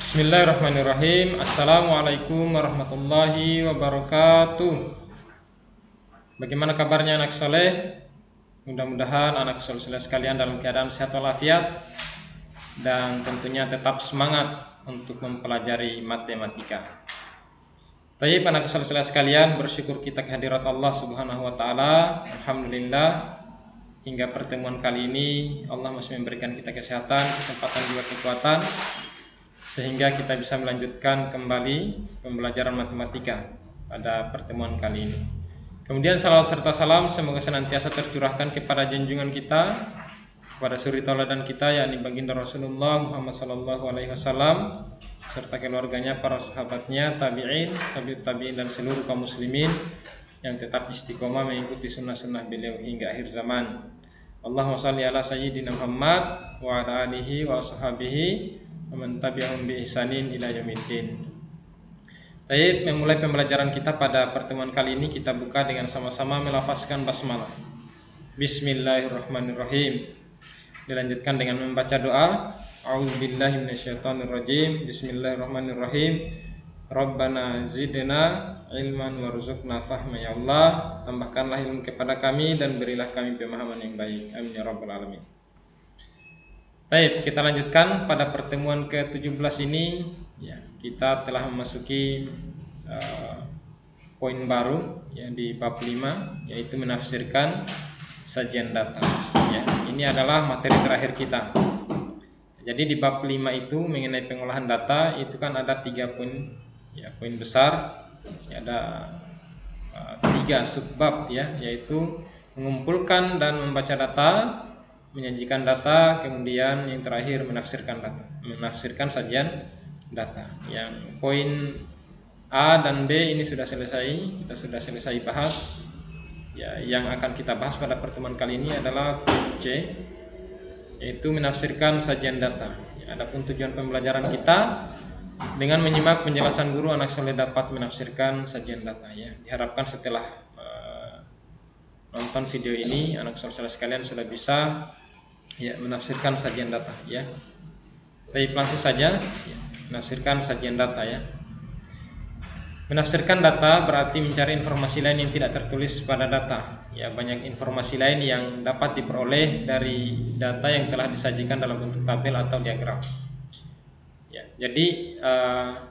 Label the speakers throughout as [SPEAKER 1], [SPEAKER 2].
[SPEAKER 1] Bismillahirrahmanirrahim. Assalamualaikum warahmatullahi wabarakatuh. Bagaimana kabarnya anak soleh? Mudah-mudahan anak soleh sekalian dalam keadaan sehat walafiat dan tentunya tetap semangat untuk mempelajari matematika. Baik anak soleh sekalian, bersyukur kita kehadirat Allah Subhanahu wa taala. Alhamdulillah, hingga pertemuan kali ini Allah masih memberikan kita kesehatan, kesempatan juga kekuatan sehingga kita bisa melanjutkan kembali pembelajaran matematika pada pertemuan kali ini. Kemudian salawat serta salam semoga senantiasa tercurahkan kepada junjungan kita, kepada suri tauladan kita, yakni baginda Rasulullah Muhammad sallallahu alaihi wasallam, serta keluarganya, para sahabatnya, tabi'in, tabi'ut tabi'in dan seluruh kaum muslimin yang tetap istiqomah mengikuti sunnah-sunnah beliau hingga akhir zaman. Allahumma shalli ala sayyidina Muhammad wa ala alihi wa ashabihi wa man tabi'ahum bi ihsanin ila yaumiddin. Baik, memulai pembelajaran kita pada pertemuan kali ini kita buka dengan sama-sama melafazkan basmalah. Bismillahirrahmanirrahim. Dilanjutkan dengan membaca doa. A'udzubillahi minasyaitonirrajim. Bismillahirrahmanirrahim. Rabbana zidna ilman warzuqna fahma, ya Allah, tambahkanlah ilmu kepada kami dan berilah kami pemahaman yang baik. Amin ya rabbal alamin. Baik, kita lanjutkan pada pertemuan ke-17 ini ya, kita telah memasuki poin baru ya, di bab 5, yaitu menafsirkan sajian data ya. Ini adalah materi terakhir kita. Jadi di bab 5 itu mengenai pengolahan data itu kan ada 3 poin ya, poin besar ya, ada 3 subbab ya, yaitu mengumpulkan dan membaca data, menyajikan data, kemudian yang terakhir menafsirkan data, menafsirkan sajian data. Yang poin A dan B ini sudah selesai, kita sudah selesai bahas. Ya, yang akan kita bahas pada pertemuan kali ini adalah poin C, yaitu menafsirkan sajian data. Ya, adapun tujuan pembelajaran kita dengan menyimak penjelasan guru, anak soleh dapat menafsirkan sajian data. Ya, diharapkan setelah nonton video ini anak soleh sekalian sudah bisa ya menafsirkan sajian data ya. Baik, langsung saja ya, menafsirkan sajian data ya. Menafsirkan data berarti mencari informasi lain yang tidak tertulis pada data. Ya, banyak informasi lain yang dapat diperoleh dari data yang telah disajikan dalam bentuk tabel atau diagram. Ya, jadi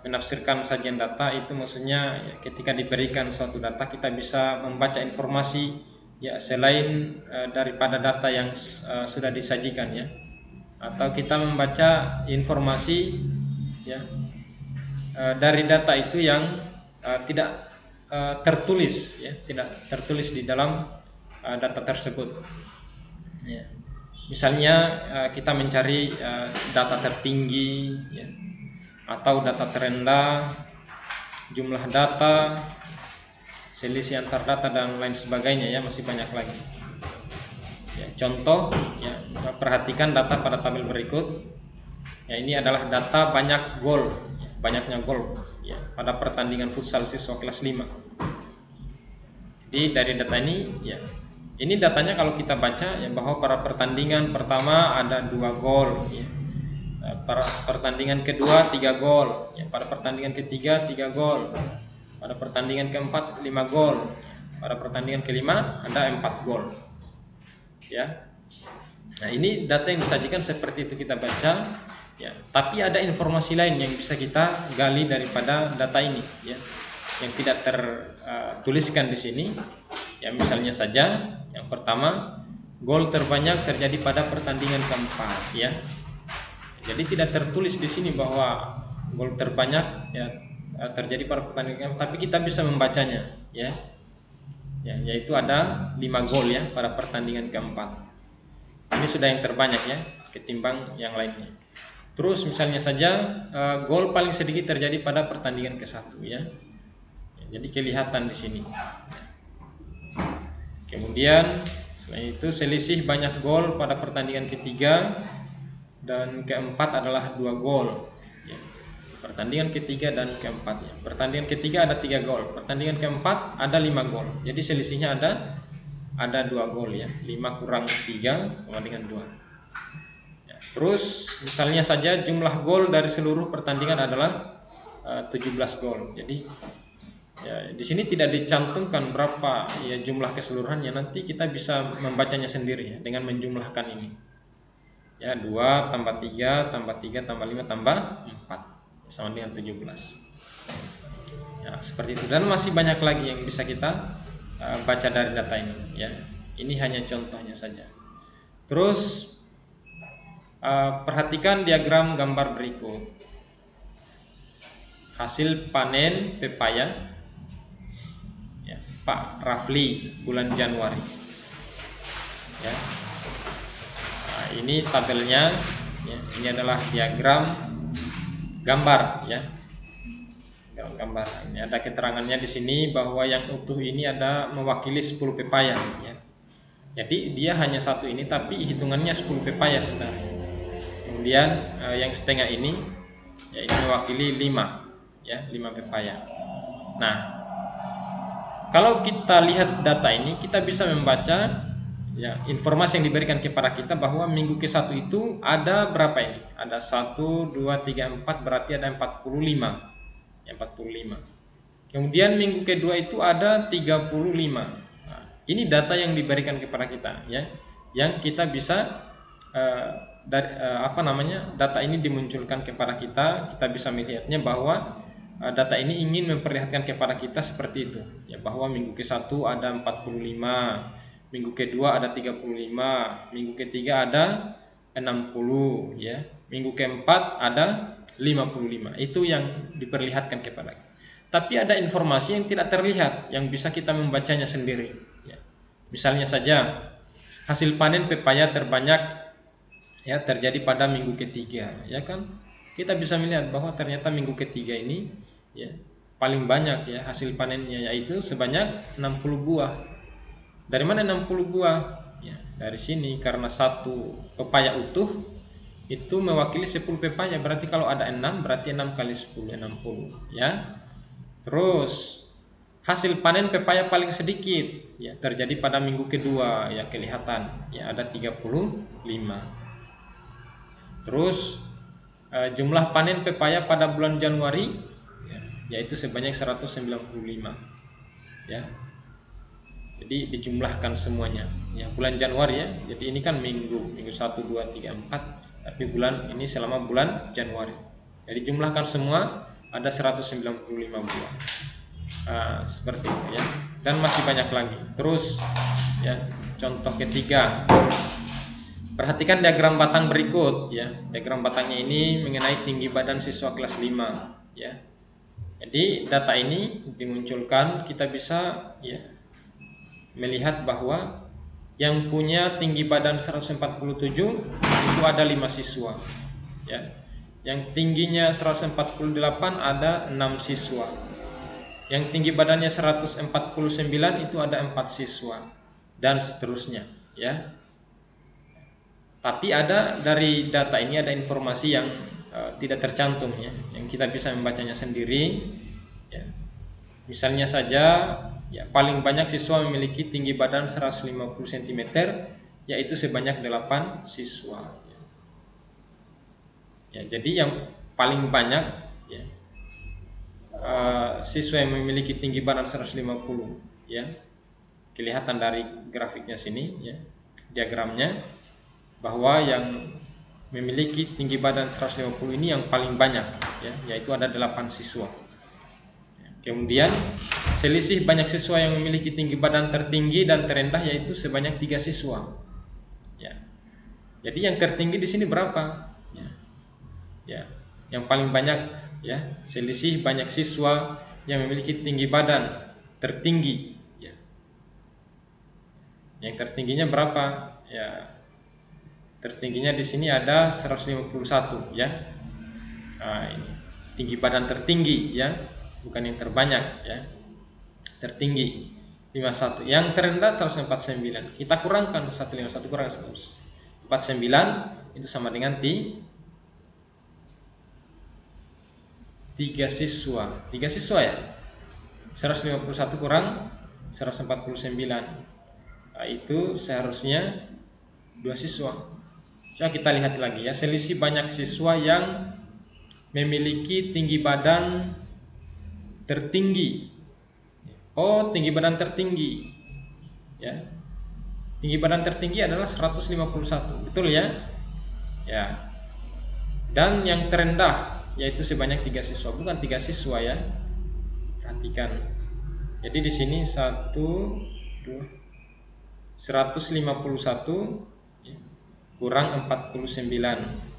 [SPEAKER 1] menafsirkan sajian data itu maksudnya ya, ketika diberikan suatu data kita bisa membaca informasi ya selain daripada data yang sudah disajikan ya, atau kita membaca informasi ya dari data itu yang tidak tertulis ya, tidak tertulis di dalam data tersebut ya. Misalnya kita mencari data tertinggi ya, atau data terendah, jumlah data, selisih antar data dan lain sebagainya ya, masih banyak lagi. Ya, contoh ya, perhatikan data pada tabel berikut. Ya, ini adalah data banyak gol, ya, banyaknya gol ya, pada pertandingan futsal siswa kelas 5. Jadi dari data ini ya, ini datanya kalau kita baca ya, bahwa pada pertandingan pertama ada 2 gol ya. Pada pertandingan kedua 3 gol ya, pada pertandingan ketiga 3 gol, pada pertandingan keempat 5 gol, pada pertandingan kelima ada 4 gol ya. Nah, ini data yang disajikan seperti itu kita baca ya, tapi ada informasi lain yang bisa kita gali daripada data ini ya, yang tidak tertuliskan di sini ya. Misalnya saja yang pertama, gol terbanyak terjadi pada pertandingan keempat ya. Jadi tidak tertulis di sini bahwa gol terbanyak ya terjadi pada pertandingan, tapi kita bisa membacanya ya. Ya, yaitu ada 5 gol ya pada pertandingan keempat. Ini sudah yang terbanyak ya ketimbang yang lainnya. Terus misalnya saja gol paling sedikit terjadi pada pertandingan ke-1 ya. Jadi kelihatan di sini. Kemudian selain itu selisih banyak gol pada pertandingan ketiga dan keempat adalah 2 gol ya. Pertandingan ketiga dan keempat ya. Pertandingan ketiga ada 3 gol, pertandingan keempat ada 5 gol. Jadi selisihnya ada 2 gol ya. 5 kurang 3 sama dengan 2 ya. Terus misalnya saja jumlah gol dari seluruh pertandingan adalah 17 gol. Jadi ya, di sini tidak dicantumkan berapa ya jumlah keseluruhannya. Nanti kita bisa membacanya sendiri ya, dengan menjumlahkan ini. Ya, 2 tambah 3 tambah 3 tambah 5 tambah 4 sama dengan 17. Ya, seperti itu. Dan masih banyak lagi yang bisa kita baca dari data ini ya. Ini hanya contohnya saja. Terus perhatikan diagram gambar berikut. Hasil panen pepaya ya, Pak Rafli bulan Januari ya. Nah, ini tabelnya ya. Ini adalah diagram gambar ya. Gambar. Ini ada keterangannya di sini bahwa yang utuh ini ada mewakili 10 pepaya ya. Jadi dia hanya satu ini tapi hitungannya 10 pepaya sebenarnya. Kemudian yang setengah ini ya ini mewakili 5 ya, 5 pepaya. Nah, kalau kita lihat data ini kita bisa membaca ya informasi yang diberikan kepada kita bahwa minggu ke-1 itu ada berapa ini? Ada 1 2 3 4 berarti ada 45. Ya, 45. Kemudian minggu kedua itu ada 35. Nah, ini data yang diberikan kepada kita ya, yang kita bisa data ini dimunculkan kepada kita bisa melihatnya bahwa data ini ingin memperlihatkan kepada kita seperti itu ya, bahwa minggu ke-1 ada 45, minggu kedua ada 35, minggu ketiga ada 60 ya, minggu keempat ada 55. Itu yang diperlihatkan kepada kita. Tapi ada informasi yang tidak terlihat yang bisa kita membacanya sendiri ya. Misalnya saja hasil panen pepaya terbanyak ya terjadi pada minggu ketiga ya kan, kita bisa melihat bahwa ternyata minggu ketiga ini ya paling banyak ya hasil panennya, yaitu sebanyak 60 buah. Dari mana 60 buah ya? Dari sini, karena satu pepaya utuh itu mewakili 10 pepaya, berarti kalau ada 6 berarti 6 kali 10 60 ya. Terus hasil panen pepaya paling sedikit ya terjadi pada minggu kedua ya, kelihatan ya ada 35. Terus jumlah panen pepaya pada bulan Januari ya, yaitu sebanyak 195 ya. Jadi dijumlahkan semuanya ya, bulan Januari ya. Jadi ini kan minggu 1 2 3 4, tapi bulan ini selama bulan Januari. Jadi jumlahkan semua ada 195 buah. Seperti itu ya. Dan masih banyak lagi. Terus ya, contoh ketiga. Perhatikan diagram batang berikut ya. Diagram batangnya ini mengenai tinggi badan siswa kelas 5 ya. Jadi data ini dimunculkan, kita bisa ya melihat bahwa yang punya tinggi badan 147 itu ada 5 siswa ya. Yang tingginya 148 ada 6 siswa. Yang tinggi badannya 149 itu ada 4 siswa dan seterusnya ya. Tapi ada dari data ini ada informasi yang tidak tercantum ya, yang kita bisa membacanya sendiri ya. Misalnya saja ya, paling banyak siswa memiliki tinggi badan 150 cm yaitu sebanyak 8 siswa ya. Jadi yang paling banyak ya, siswa yang memiliki tinggi badan 150 ya, kelihatan dari grafiknya sini ya, diagramnya, bahwa yang memiliki tinggi badan 150 ini yang paling banyak ya, yaitu ada 8 siswa. Kemudian selisih banyak siswa yang memiliki tinggi badan tertinggi dan terendah yaitu sebanyak 3 siswa ya. Jadi yang tertinggi di sini berapa ya? Ya, yang paling banyak ya, selisih banyak siswa yang memiliki tinggi badan tertinggi ya. Yang tertingginya berapa ya? Tertingginya di sini ada 151 ya. Ini tinggi badan tertinggi ya, bukan yang terbanyak ya. Tertinggi 51. Yang terendah 149. Kita kurangkan 151 kurang 149 itu sama dengan 3 siswa. 3 siswa ya. 151 kurang 149. Itu seharusnya 2 siswa. Coba kita lihat lagi ya, selisih banyak siswa yang memiliki tinggi badan tertinggi. Oh, tinggi badan tertinggi. Ya. Tinggi badan tertinggi adalah 151, betul ya? Ya. Dan yang terendah yaitu sebanyak 3 siswa, bukan 3 siswa ya. Perhatikan. Jadi di sini 151 kurang 49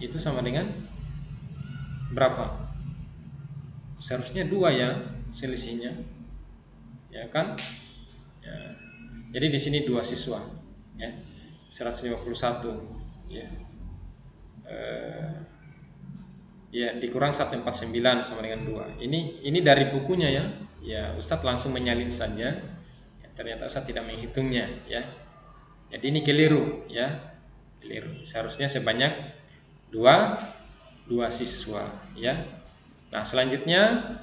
[SPEAKER 1] itu sama dengan berapa? Seharusnya 2 ya selisihnya. Ya kan? Ya. Jadi di sini 2 siswa ya. 151 ya. Ya dikurang 149 sama dengan 2. Ini dari bukunya ya. Ya, Ustadz langsung menyalin saja. Ya, ternyata Ustadz tidak menghitungnya ya. Jadi ini keliru ya. Keliru. Seharusnya sebanyak 2 siswa ya. Nah, selanjutnya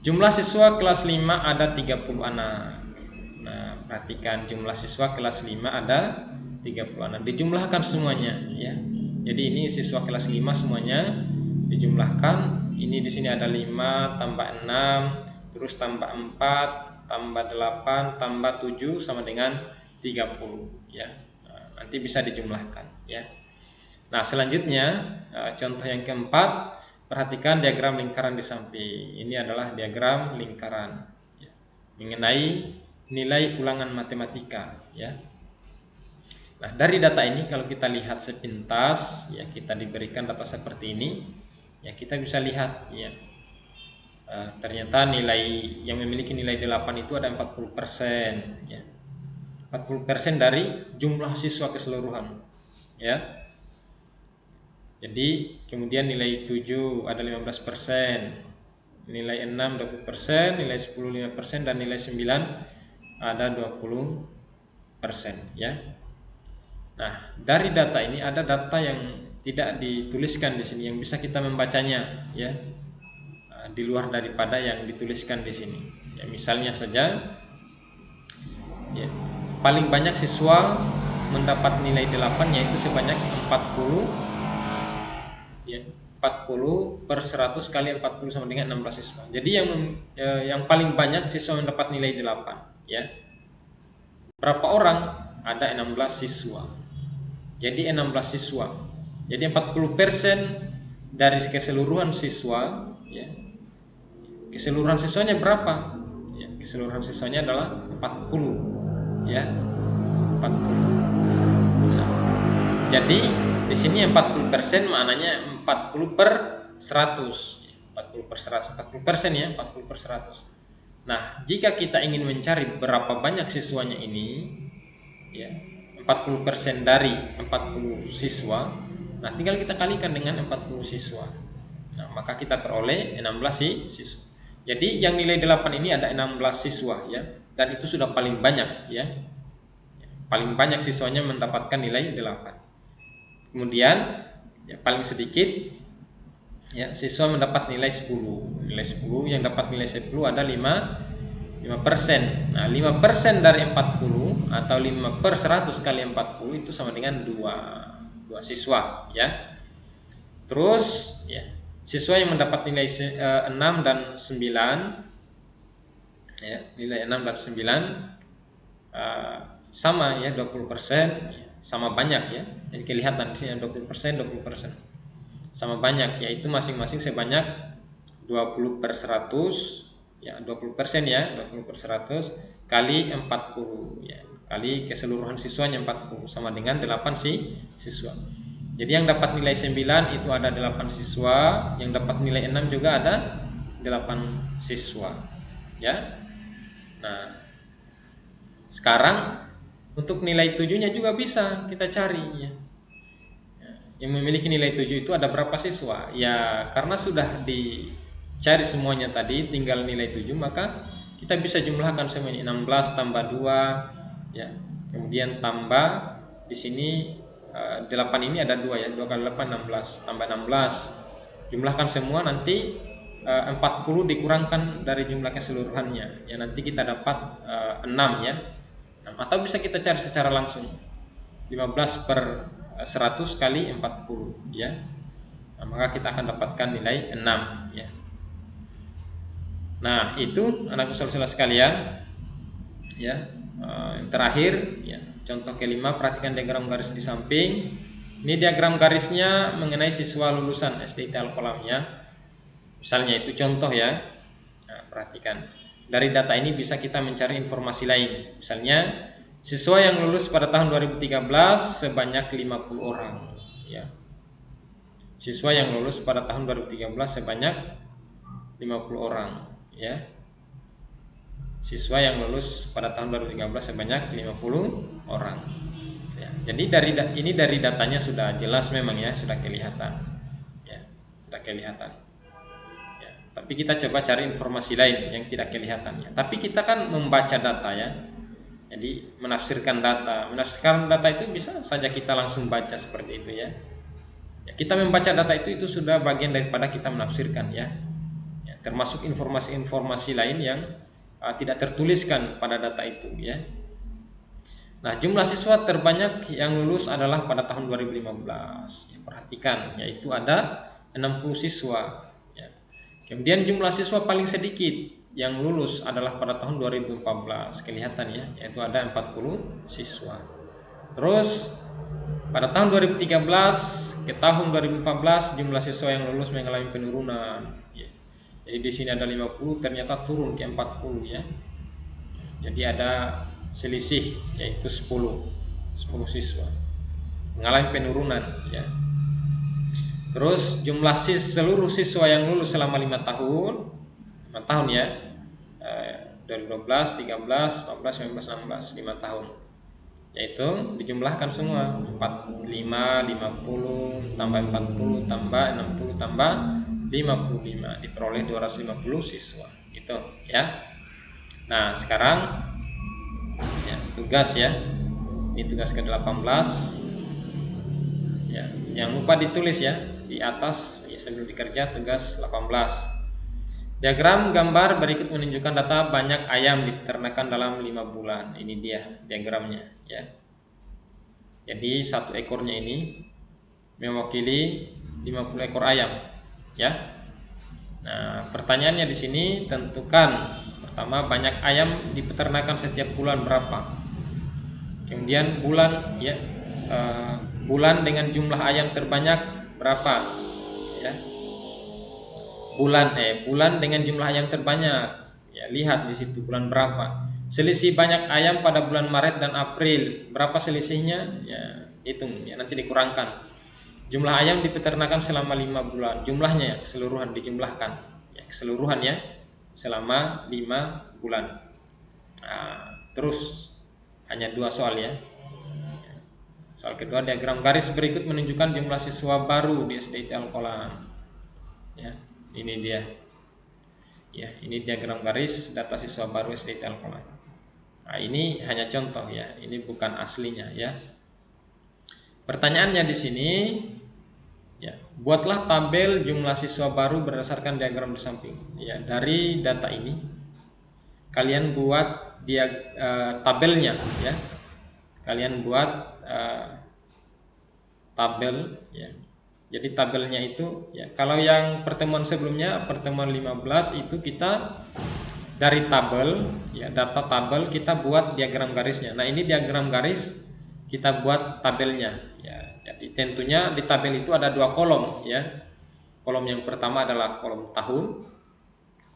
[SPEAKER 1] jumlah siswa kelas 5 ada 30 anak. Nah, perhatikan jumlah siswa kelas 5 ada 30 anak. Dijumlahkan semuanya ya. Jadi ini siswa kelas 5 semuanya dijumlahkan. Ini di sini ada 5 tambah 6, terus tambah 4, tambah 8, tambah 7 sama dengan 30 ya. Nah, nanti bisa dijumlahkan ya. Nah, selanjutnya contoh yang keempat, perhatikan diagram lingkaran di samping. Ini adalah diagram lingkaran ya, mengenai nilai ulangan matematika ya. Nah, dari data ini kalau kita lihat sepintas ya, kita diberikan data seperti ini ya, kita bisa lihat ya, ternyata nilai yang memiliki nilai 8 itu ada 40% ya. 40% dari jumlah siswa keseluruhan ya. Jadi kemudian nilai 7 ada 15%, nilai 6 20%, nilai 10 5%, dan nilai 9 ada 20% ya. Nah, dari data ini ada data yang tidak dituliskan di sini yang bisa kita membacanya ya, di luar daripada yang dituliskan di sini. Ya, misalnya saja ya, paling banyak siswa mendapat nilai 8 yaitu sebanyak 40 ya, 40 per 100 kali 40 sama dengan 16 siswa. Jadi yang paling banyak siswa mendapat nilai 8 ya. Berapa orang? Ada 16 siswa. Jadi 16 siswa. Jadi 40% dari keseluruhan siswa ya. Keseluruhan siswanya berapa? Ya, keseluruhan siswanya adalah 40 ya. 40. Nah, jadi di sini 40% maknanya 40 per 100. 40 per 100, 40% ya, 40 per 100. Nah, jika kita ingin mencari berapa banyak siswanya ini ya, 40% dari 40 siswa. Nah, tinggal kita kalikan dengan 40 siswa. Nah, maka kita peroleh 16 siswa. Jadi yang nilai 8 ini ada 16 siswa ya, dan itu sudah paling banyak ya. Paling banyak siswanya mendapatkan nilai 8. Kemudian ya, paling sedikit ya, siswa mendapat nilai 10. Nilai 10 yang dapat nilai 10 ada 5%. Nah, 5% dari 40 atau 5 per 100 kali 40 itu sama dengan 2 siswa ya. Terus ya, siswa yang mendapat nilai 6 dan 9 ya, nilai 6 dan 9 sama ya, 20% ya, sama banyak ya. Jadi kelihatan di sini 20%, 20%. Sama banyak, yaitu masing-masing sebanyak 20 per 100 ya, 20% ya, 20 per 100 kali 40 ya, kali keseluruhan siswanya 40 sama dengan 8 siswa. Jadi yang dapat nilai 9 itu ada 8 siswa, yang dapat nilai 6 juga ada 8 siswa ya. Nah, sekarang untuk nilai 7-nya juga bisa kita cari ya. Yang memiliki nilai 7 itu ada berapa siswa? Ya, karena sudah dicari semuanya tadi, tinggal nilai 7, maka kita bisa jumlahkan semuanya. 16 tambah 2 ya. Kemudian tambah di sini 8 ini ada 2 ya. 2 kali 8 16, tambah 16. Jumlahkan semua, nanti 40 dikurangkan dari jumlah keseluruhannya. Ya, nanti kita dapat 6 ya. Atau bisa kita cari secara langsung. 15 per 100 kali 40 ya. Nah, maka kita akan dapatkan nilai 6 ya. Nah, itu anak saudara sekalian ya. Yang terakhir ya, contoh kelima, perhatikan diagram garis di samping. Ini diagram garisnya mengenai siswa lulusan SDIT Al-Qalam ya. Misalnya itu contoh ya. Nah, perhatikan. Dari data ini bisa kita mencari informasi lain. Misalnya siswa yang lulus pada tahun 2013 sebanyak 50 orang ya. Siswa yang lulus pada tahun 2013 sebanyak 50 orang ya. Siswa yang lulus pada tahun 2013 sebanyak 50 orang ya. Jadi dari datanya sudah jelas memang ya, sudah kelihatan ya, sudah kelihatan ya. Tapi kita coba cari informasi lain yang tidak kelihatan ya. Tapi kita kan membaca data ya. Jadi menafsirkan data itu bisa saja kita langsung baca seperti itu ya. Kita membaca data itu sudah bagian daripada kita menafsirkan ya. Termasuk informasi-informasi lain yang tidak tertuliskan pada data itu ya. Nah, jumlah siswa terbanyak yang lulus adalah pada tahun 2015 ya, perhatikan, yaitu ada 60 siswa ya. Kemudian jumlah siswa paling sedikit yang lulus adalah pada tahun 2014, kelihatan ya, yaitu ada 40 siswa. Terus pada tahun 2013 ke tahun 2014 jumlah siswa yang lulus mengalami penurunan ya. Jadi di sini ada 50, ternyata turun ke 40 ya. Jadi ada selisih, yaitu 10 siswa mengalami penurunan ya. Terus jumlah seluruh siswa yang lulus selama 5 tahun ya, 2012, 13, 14, 19, 16, 5 tahun, yaitu dijumlahkan semua 45, 50 tambah 40 tambah 60 tambah 55, diperoleh 250 siswa gitu ya. Nah, sekarang ya, tugas ya. Ini tugas ke-18 ya. Jangan lupa ditulis ya di atas ya, sebelum dikerja tugas 18. Diagram gambar berikut menunjukkan data banyak ayam di peternakan dalam 5 bulan. Ini dia diagramnya ya. Jadi satu ekornya ini mewakili 50 ekor ayam ya. Nah, pertanyaannya di sini tentukan pertama banyak ayam di peternakan setiap bulan berapa. Kemudian bulan ya, bulan dengan jumlah ayam terbanyak berapa ya. Bulan dengan jumlah ayam terbanyak ya, lihat di situ bulan berapa. Selisih banyak ayam pada bulan Maret dan April, berapa selisihnya ya, hitung ya, nanti dikurangkan. Jumlah ayam di peternakan selama 5 bulan, jumlahnya keseluruhan dijumlahkan ya, keseluruhannya selama 5 bulan. Nah, terus hanya 2 soal ya. Soal kedua, diagram garis berikut menunjukkan jumlah siswa baru di SDIT Al-Qalam ya. Ini dia ya, ini diagram garis data siswa baru SDIT Al-Qalam. Nah, ini hanya contoh ya, ini bukan aslinya ya. Pertanyaannya di sini ya, buatlah tabel jumlah siswa baru berdasarkan diagram di samping ya. Dari data ini kalian buat tabelnya ya. Kalian buat tabel ya. Jadi tabelnya itu ya, kalau yang pertemuan sebelumnya, pertemuan 15 itu kita dari tabel ya, data tabel kita buat diagram garisnya. Nah, ini diagram garis kita buat tabelnya ya. Jadi tentunya di tabel itu ada 2 kolom ya. Kolom yang pertama adalah kolom tahun,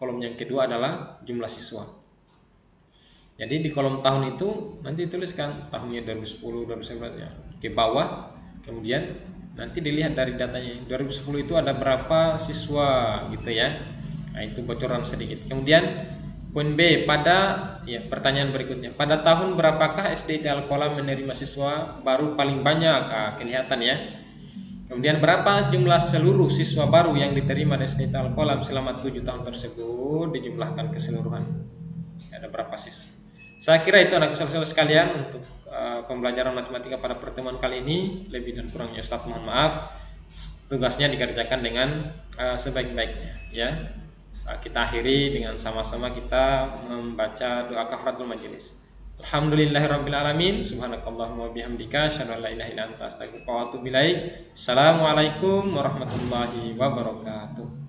[SPEAKER 1] kolom yang kedua adalah jumlah siswa. Jadi di kolom tahun itu nanti tuliskan tahunnya 2010, 2011 ya, ke bawah. Kemudian nanti dilihat dari datanya 2010 itu ada berapa siswa gitu ya. Nah, itu bocoran sedikit. Kemudian poin B, pada ya, pertanyaan berikutnya, pada tahun berapakah SDIT Al-Qalam menerima siswa baru paling banyak? Nah, kelihatan ya. Kemudian berapa jumlah seluruh siswa baru yang diterima di SDIT Al-Qalam selama 7 tahun tersebut, dijumlahkan keseluruhan. Ada berapa siswa? Saya kira itu anak saudara sekalian untuk pembelajaran matematika pada pertemuan kali ini. Lebih dan kurangnya Ustaz mohon maaf. Tugasnya dikerjakan dengan sebaik-baiknya ya. Kita akhiri dengan sama-sama kita membaca doa kafaratul majelis. Alhamdulillahirabbil alamin. Subhanakallahumma wa bihamdika asyhadu an la ilaha illa anta astaghfiruka wa atubu ilaik. Assalamualaikum warahmatullahi wabarakatuh.